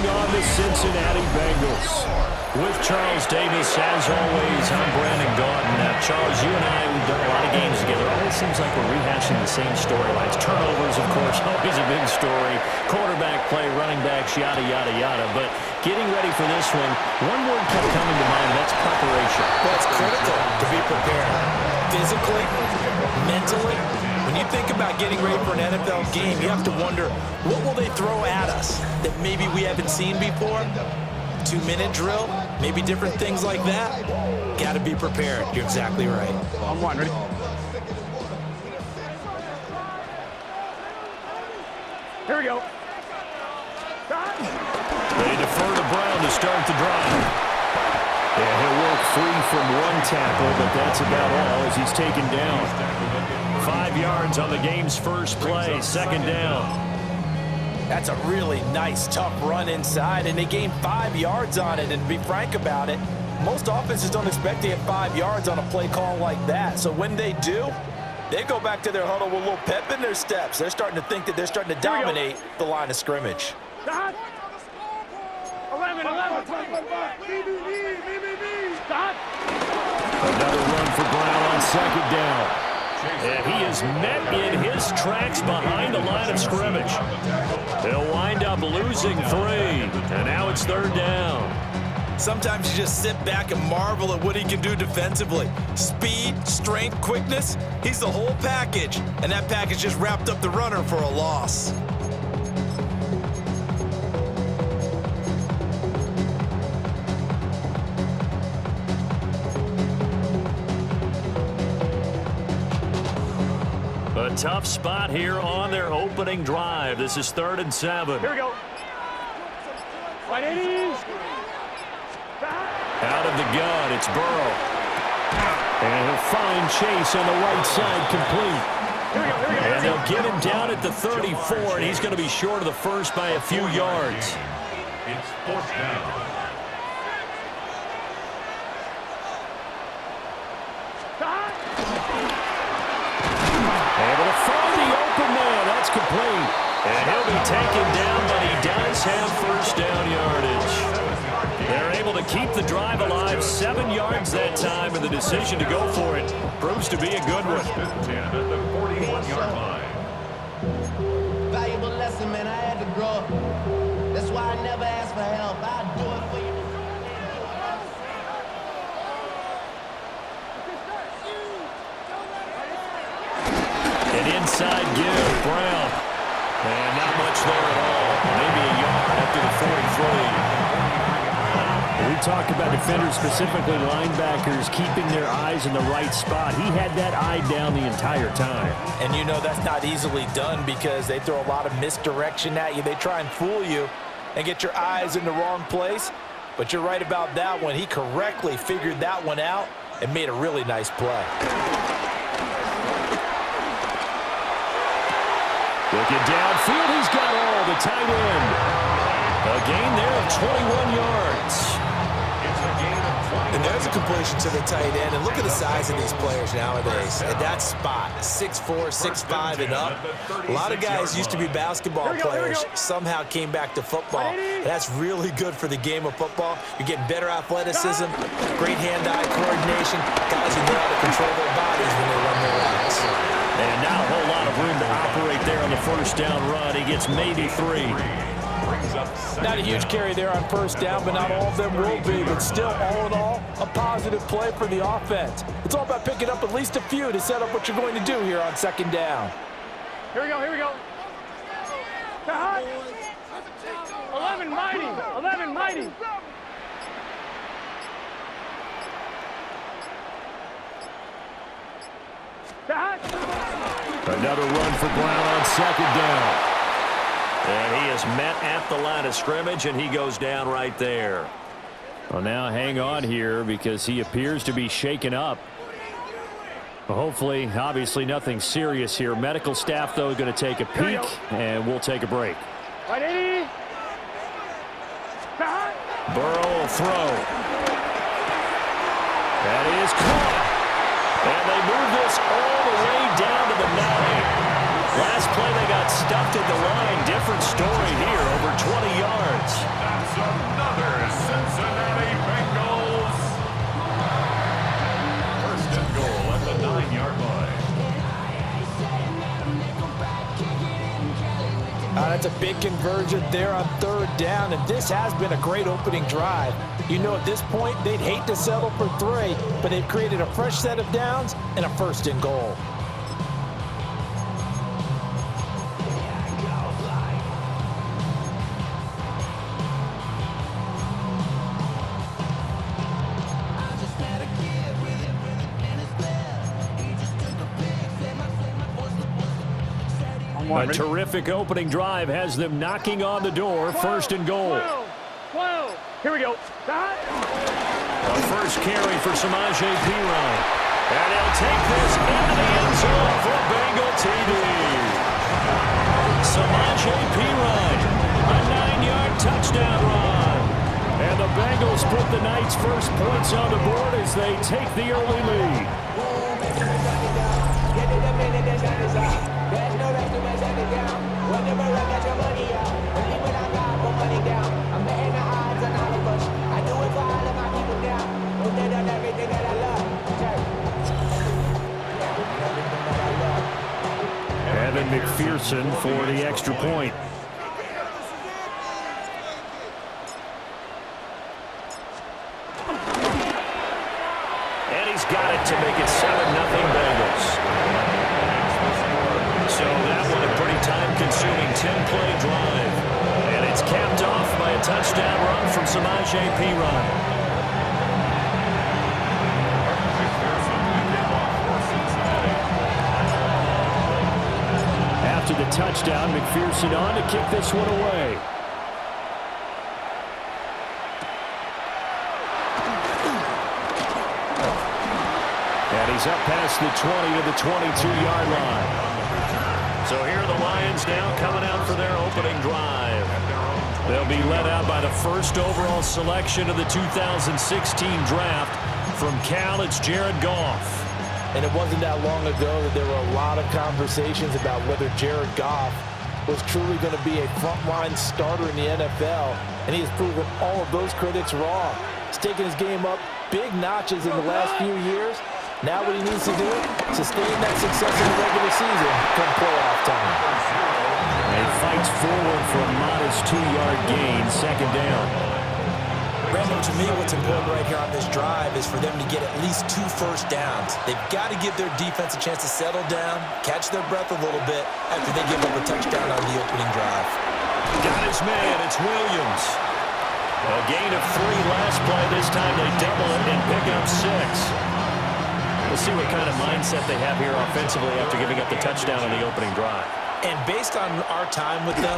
taking on the Cincinnati Bengals. With Charles Davis, as always, I'm Brandon Gaudin. Now, Charles, you and I, we've done a lot of games together. It always seems like we're rehashing the same storylines. Turnovers, of course, always a big story. Quarterback play, running backs, yada, yada, yada. But getting ready for this one word kept coming to mind, that's preparation. Well, it's critical to be prepared. Physically, mentally. When you think about getting ready for an NFL game, you have to wonder, what will they throw at us that maybe we haven't seen before? 2-minute drill, maybe different things like that. Got to be prepared. You're exactly right. On one, ready? Here we go. They defer to Brown to start the drive. And he'll work free from one tackle, but that's about all as he's taken down. 5 yards on the game's first play, second down. That's a really nice, tough run inside, and they gained 5 yards on it. And to be frank about it, most offenses don't expect to get 5 yards on a play call like that. So when they do, they go back to their huddle with a little pep in their steps. They're starting to think that they're starting to dominate the line of scrimmage. 11. Stop. Another run for Brown on second down. And he is met in his tracks behind the line of scrimmage. They'll wind up losing 3, and now it's third down. Sometimes you just sit back and marvel at what he can do defensively. Speed, strength, quickness, he's the whole package. And that package just wrapped up the runner for a loss. A tough spot here on their opening drive. This is 3rd and 7. Here we go. Right, 80s. Out of the gun, it's Burrow. And he'll find Chase on the right side complete. Here we go. And they'll get him down at the 34, and he's going to be short of the first by a few yards. It's 4th down. Able to find the open man. That's complete. And he'll be taken down, but he does have first down yardage. They're able to keep the drive alive. 7 yards that time, and the decision to go for it proves to be a good one. 10 at the 41-yard line. Valuable lesson, man. I had to grow up. That's why I never ask for help. I'll do it for you. An inside give, Brown. And not much there at all. Maybe a yard up to the 43. We talk about defenders, specifically linebackers, keeping their eyes in the right spot. He had that eye down the entire time. And you know that's not easily done because they throw a lot of misdirection at you. They try and fool you and get your eyes in the wrong place. But you're right about that one. He correctly figured that one out and made a really nice play. Looking downfield, he's got all the tight end. A gain there of 21 yards. And there's a completion to the tight end. And look at the size of these players nowadays. At that spot, 6'4", 6'5", and up. A lot of guys used to be basketball players. Somehow came back to football. And that's really good for the game of football. You're getting better athleticism, great hand-eye coordination. Guys who know how to control their bodies when they run their routes. And not a whole lot of room to operate there on the first down run. He gets maybe 3. Not a huge carry there on first down, but not all of them will be. But still, all in all, a positive play for the offense. It's all about picking up at least a few to set up what you're going to do here on second down. Here we go. 11 mighty. 11 mighty. Another run for Brown on second down. And he is met at the line of scrimmage, and he goes down right there. Well, now hang on here because he appears to be shaken up. Well, hopefully, obviously nothing serious here. Medical staff, though, going to take a peek, and we'll take a break. Right, 80. Burrow will throw. That is caught. And they move this all the way down to the 9. Last play, they got stuffed at the line. Different story here, over 20 yards. that's a big conversion there on third down, and this has been a great opening drive. You know, at this point, they'd hate to settle for 3, but they've created a fresh set of downs and a first and goal. A terrific opening drive has them knocking on the door, first and goal. 12. Here we go. A first carry for Samaje Perine. And he'll take this into the end zone for a Bengal TD. Samaje Perine, a 9-yard touchdown run. And the Bengals put the Knights' first points on the board as they take the early lead. Evan McPherson for the extra point. And he's got it to make it 7-0 Bengals. So that one a pretty time-consuming 10-play drive. And it's capped off by a touchdown run from Samaje Perine. After the touchdown, McPherson on to kick this one away. And he's up past the 20 to the 22-yard line. So here are the Lions now coming out for their opening drive. They'll be led out by the first overall selection of the 2016 draft. From Cal, it's Jared Goff. And it wasn't that long ago that there were a lot of conversations about whether Jared Goff was truly going to be a frontline starter in the NFL, and he has proven all of those critics wrong. He's taken his game up big notches in the last few years. Now what he needs to do, sustain that success in the regular season come playoff time. He fights forward for a modest 2-yard gain, second down. Brandon, to me, what's important right here on this drive is for them to get at least 2 first downs. They've got to give their defense a chance to settle down, catch their breath a little bit after they give up a touchdown on the opening drive. Got his man, it's Williams. A gain of 3 last play. This time they double it and pick up 6. We'll see what kind of mindset they have here offensively after giving up the touchdown on the opening drive. And based on our time with them,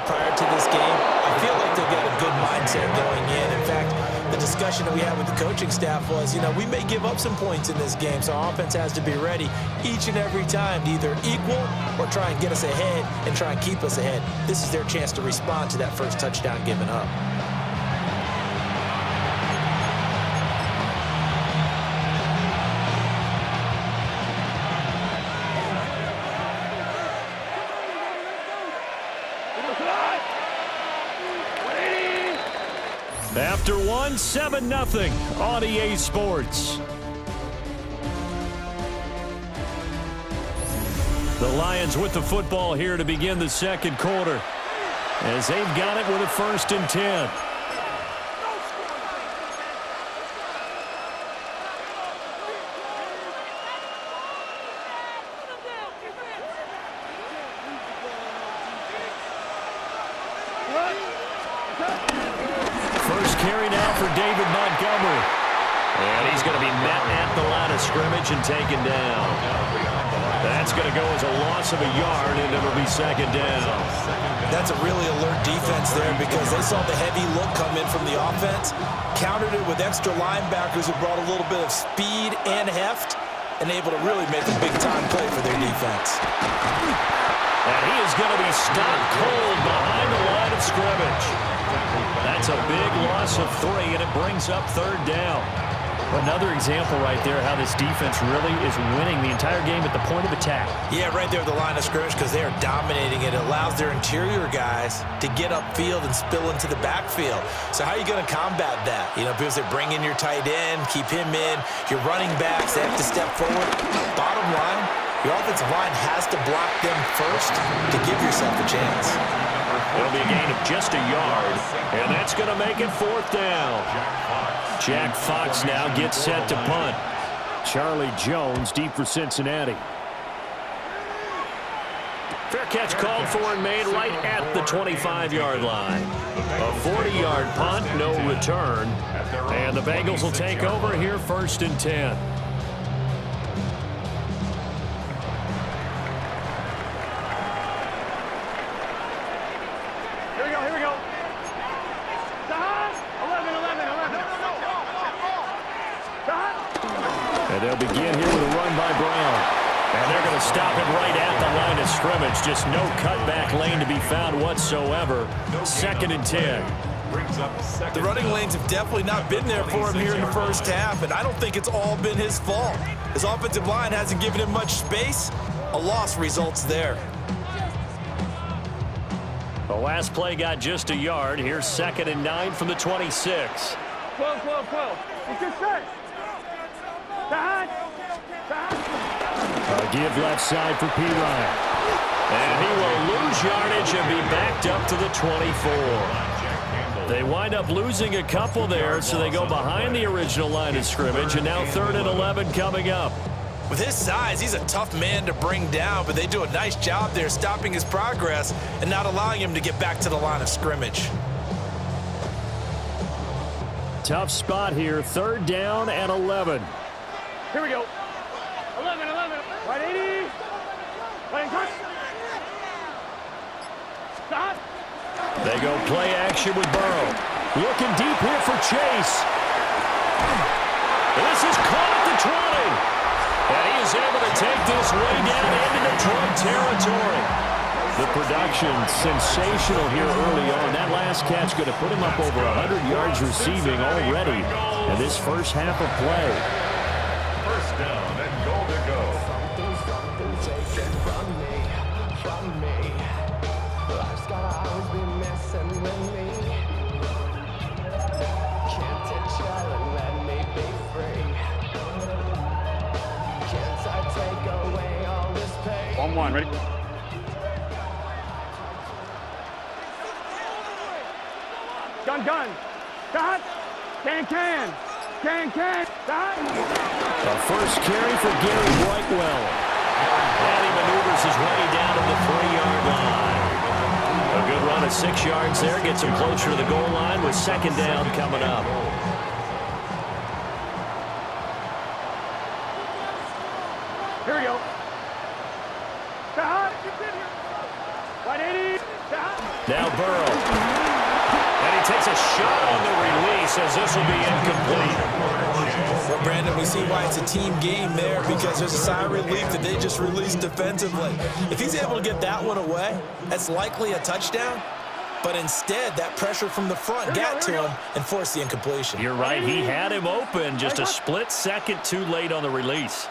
prior to this game, I feel like they've got a good mindset going in. In fact, the discussion that we had with the coaching staff was, we may give up some points in this game, so our offense has to be ready each and every time to either equal or try and get us ahead and try and keep us ahead. This is their chance to respond to that first touchdown given up. After one, 7-0 on EA Sports. The Lions with the football here to begin the second quarter, as they've got it with a 1st and 10. First carry now for David Montgomery. And he's going to be met at the line of scrimmage and taken down. That's going to go as a loss of a yard, and it'll be second down. That's a really alert defense there because they saw the heavy look come in from the offense, countered it with extra linebackers who brought a little bit of speed and heft, and able to really make a big-time play for their defense. And he is going to be stopped cold behind the line of scrimmage. That's a big loss of 3, and it brings up third down. Another example right there how this defense really is winning the entire game at the point of attack. Yeah, right there at the line of scrimmage because they are dominating it. It allows their interior guys to get upfield and spill into the backfield. So how are you going to combat that? Because they bring in your tight end, keep him in. Your running backs, they have to step forward. Bottom line, your offensive line has to block them first to give yourself a chance. be a gain of just a yard, and that's going to make it 4th down. Jack Fox now gets set to punt. Charlie Jones deep for Cincinnati. Fair catch called for and made right at the 25-yard line. A 40-yard punt, no return. And the Bengals will take over here 1st and 10. Here we go. 11. And they'll begin here with a run by Brown. And they're going to stop it right at the line of scrimmage. Just no cutback lane to be found whatsoever. 2nd and 10. The running lanes have definitely not been there for him here in the first half, and I don't think it's all been his fault. His offensive line hasn't given him much space. A loss results there. The last play got just a yard. Here's 2nd and 9 from the 26. 12. It's just set. A give left side for P. Ryan. And he will lose yardage and be backed up to the 24. They wind up losing a couple there, so they go behind the original line of scrimmage, and now 3rd and 11 coming up. With his size, he's a tough man to bring down, but they do a nice job there stopping his progress and not allowing him to get back to the line of scrimmage. Tough spot here, 3rd down and 11. Here we go. 11. Right 80. Right touch. Stop. They go play action with Burrow. Looking deep here for Chase. This is caught at the 20. And he is able to take this way down into Detroit territory. The production sensational here early on. That last catch going to put him up over 100 yards receiving already in this first half of play. 1st down and goal to go. Something taken from me. Life's gotta always be messing with me. Can't take you and let me be free. Can't I take away all this pain? 1-1, ready? Gun. Stop. Can. Stop. The first carry for Gary Brightwell. And he maneuvers his way down to the 3-yard line. A good run of 6 yards there. Gets him closer to the goal line with 2nd down coming up. Here we go. Stop. Right 80. Stop. Now Burrow. And he takes a shot on the release as this will be incomplete. Well, Brandon, we see why it's a team game there, because there's a sigh of relief that they just released defensively. If he's able to get that one away, that's likely a touchdown. But instead, that pressure from the front got to him and forced the incompletion. You're right. He had him open. Just a split second too late on the release.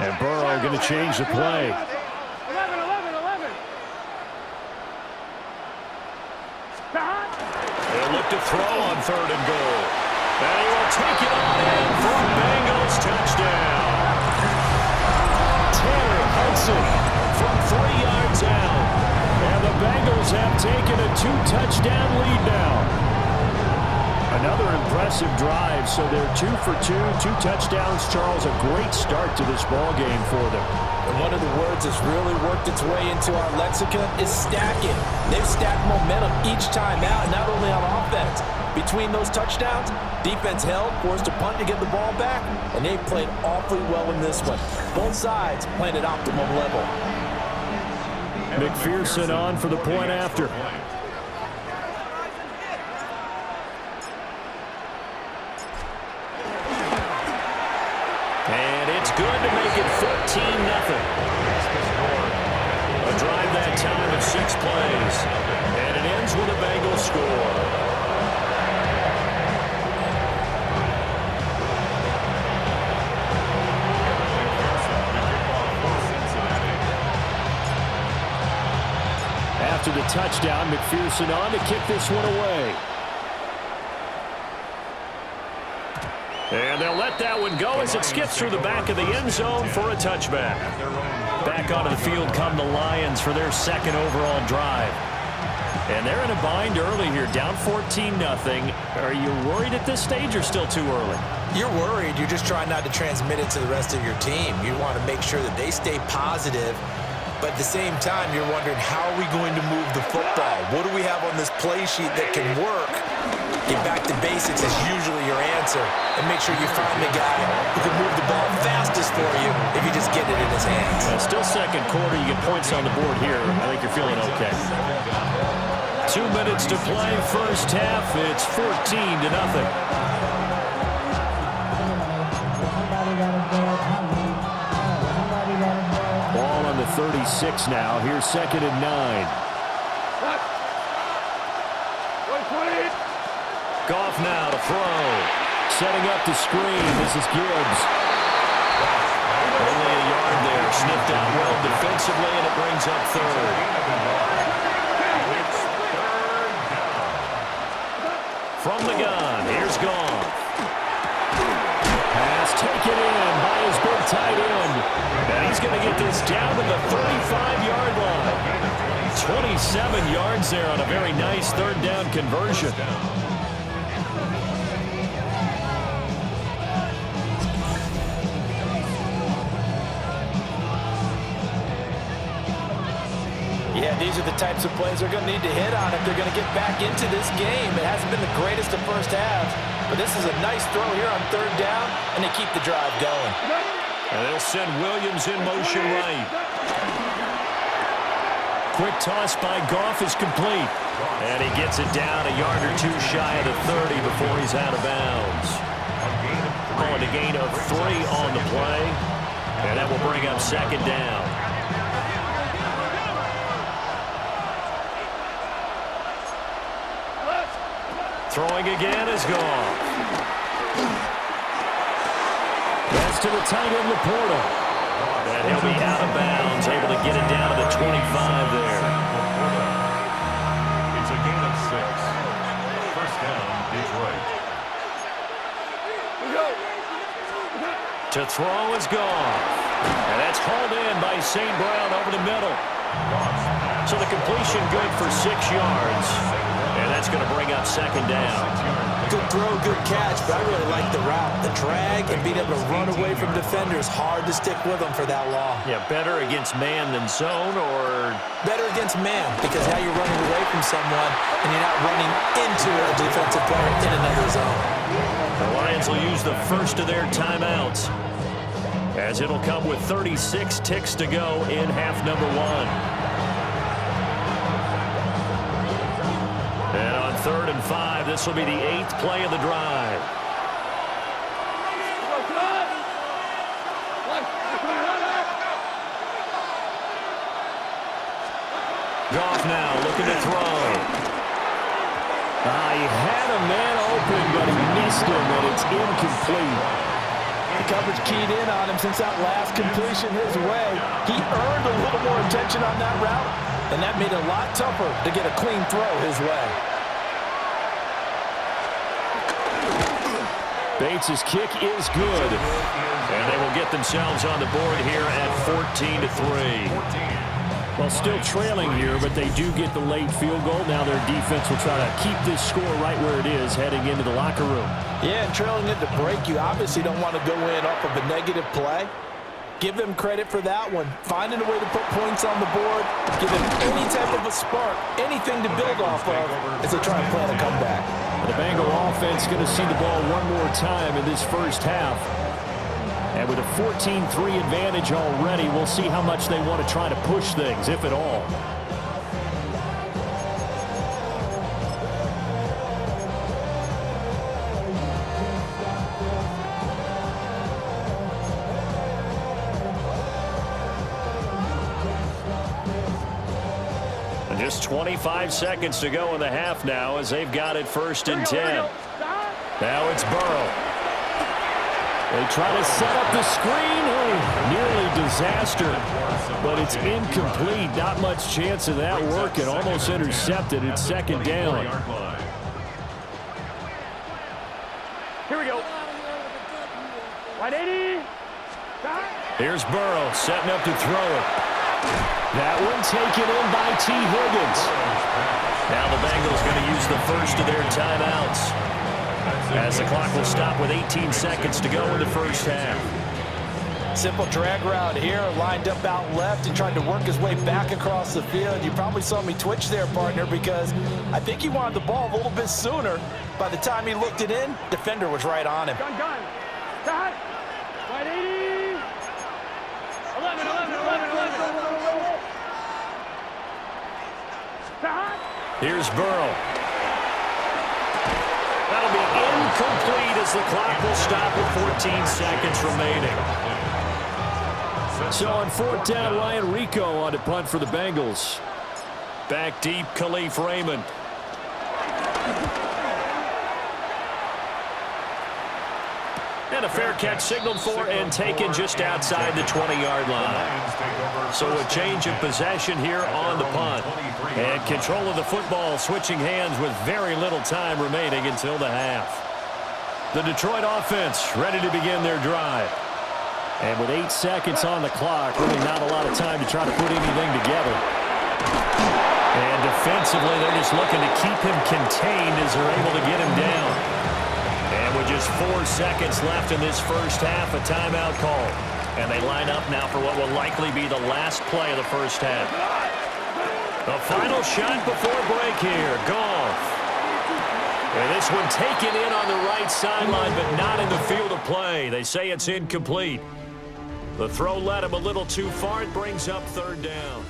And Burrow going to change the play. 11. They'll look to throw on 3rd and goal. And he will take it on in for a Bengals touchdown. Tanner Hudson from 3 yards out. And the Bengals have taken a 2-touchdown lead now. Another impressive drive, so they're 2 for 2, 2 touchdowns. Charles, a great start to this ball game for them. And one of the words that's really worked its way into our lexicon is stacking. They've stacked momentum each time out, not only on offense. Between those touchdowns, defense held, forced a punt to get the ball back, and they played awfully well in this one. Both sides playing at optimum level. McPherson on for the point after. And it's good to make it 14-0. A drive that time of 6 plays. And it ends with a Bengals score. After the touchdown, McPherson on to kick this one away. And they'll let that one go as it skips through the back of the end zone for a touchback. Back onto the field come the Lions for their second overall drive. And they're in a bind early here, down 14-0. Are you worried at this stage or still too early? You're worried. You're just trying not to transmit it to the rest of your team. You want to make sure that they stay positive. But at the same time, you're wondering, how are we going to move the football? What do we have on this play sheet that can work? Get back to basics is usually your answer. And make sure you find the guy who can move the ball fastest for you if you just get it in his hands. Still second quarter. You get points on the board here. I think you're feeling okay. 2 minutes to play, first half. It's 14-0. Ball on the 36 now. Here's 2nd and 9. Goff now to throw. Setting up the screen. This is Gibbs. Only a yard there. Sniffed out well defensively, and it brings up 3rd. From the gun, here's Goff. Pass taken in by his big tight end. And he's going to get this down to the 35-yard line. 27 yards there on a very nice 3rd down conversion. Yeah, these are the types of plays they're going to need to hit on if they're going to get back into this game. It hasn't been the greatest of first halves, but this is a nice throw here on 3rd down, and they keep the drive going. And they'll send Williams in motion right. Quick toss by Goff is complete. And he gets it down a yard or 2 shy of the 30 before he's out of bounds. Calling a gain of 3 on the play. And that will bring up 2nd down. Throwing again is Goff. That's to the tight end, Laporta. And he'll be out of bounds, able to get it down to the 25 there. It's a gain of 6. First down, Detroit. To throw is Goff. And that's hauled in by St. Brown over the middle. So the completion good for 6 yards. And that's going to bring up 2nd down. Good throw, good catch, but I really like the route. The drag and being able to run away from defenders, hard to stick with them for that long. Yeah, better against man than zone, or? Better against man, because now you're running away from someone and you're not running into a defensive player in another zone. The Lions will use the first of their timeouts, as it'll come with 36 ticks to go in half number 1. And on 3rd and 5, this will be the 8th play of the drive. Goff now looking to throw. He had a man open, but he missed him, and it's incomplete. The coverage keyed in on him since that last completion his way. He earned a little more attention on that route, and that made it a lot tougher to get a clean throw his way. Bates' kick is good, and they will get themselves on the board here at 14-3. Well, still trailing here, but they do get the late field goal. Now their defense will try to keep this score right where it is heading into the locker room. Yeah, and trailing at the break, you obviously don't want to go in off of a negative play. Give them credit for that one. Finding a way to put points on the board, give them any type of a spark, anything to build off of as they try and plan a comeback. The Bengal offense going to see the ball one more time in this first half. And with a 14-3 advantage already, we'll see how much they want to try to push things, if at all. And just 25 seconds to go in the half now as they've got it 1st and 10. Now it's Burrow. They try to set up the screen. Oh, nearly disaster. But it's incomplete. Not much chance of that working. Almost intercepted. It's 2nd down. Here we go. Right 80. Here's Burrow setting up to throw it. That one taken in by T. Higgins. Now the Bengals going to use the first of their timeouts, as the clock will stop with 18 seconds to go in the first half. Simple drag route here, lined up out left and tried to work his way back across the field. You probably saw me twitch there, partner, because I think he wanted the ball a little bit sooner. By the time he looked it in, defender was right on him. Gun. Stop. Right 80. 11. Stop. Here's Burrow. That'll be incomplete as the clock will stop with 14 seconds remaining. So on fourth down, Ryan Rico on to punt for the Bengals. Back deep, Khalif Raymond. And a fair catch signaled for and taken just outside the 20-yard line. So a change of possession here on the punt. And control of the football switching hands with very little time remaining until the half. The Detroit offense ready to begin their drive. And with 8 seconds on the clock, really not a lot of time to try to put anything together. And defensively, they're just looking to keep him contained as they're able to get him down. And with just 4 seconds left in this first half, a timeout call. And they line up now for what will likely be the last play of the first half. The final shot before break here. Goff. And this one taken in on the right sideline, but not in the field of play. They say it's incomplete. The throw led him a little too far. It brings up third down.